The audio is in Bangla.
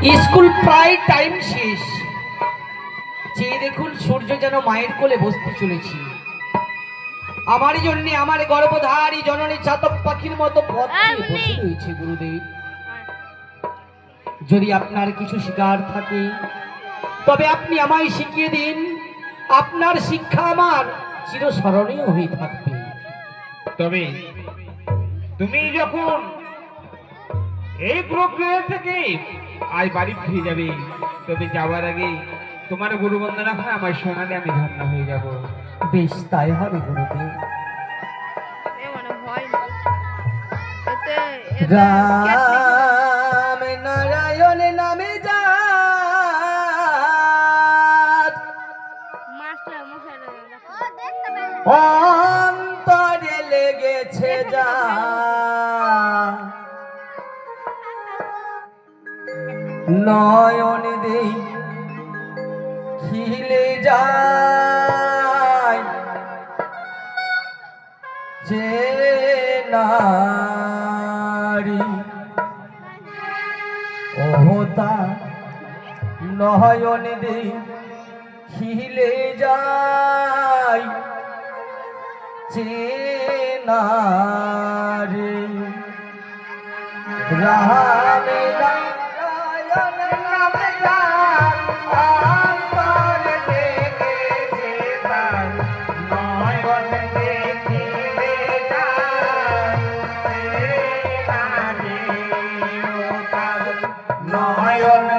স্কুল প্রায় টাইম শেষ। চেয়ে দেখুন সূর্য যেন মায়ের কোলে বসতে চলেছি। আমার জন্য আমার গর্ভধারী জননী চাতক পাখির মতো পথ চেয়ে বসে রয়েছে। গুরুদেব, যদি আপনার কিছু শিকার থাকে তবে আপনি আমায় শিখিয়ে দিন। আপনার শিক্ষা আমার চিরস্মরণীয় হয়ে থাকবে। তবে তুমি যখন এই প্রক্রিয়া থেকে আজ বাড়ি ফিরে যাবে, তবে যাওয়ার আগে তোমার গুরু বন্দনা হয় আমার শোনালে আমি ধন্য হয়ে যাব। বেশ, তাই হবে গুরুদেব। রাম নারায়ণ নামে যা অন্তরে লেগেছে যা, নয়ন দেই খিলে যায় যে নারী ওহতা নয়ন দেই খিলে যায় যে নারী। রামে নারায়ণ নামে যার অন্তরে লেগেছে তার, নয়ন দেখিলে যায় যে নারী ও তার, নয়ন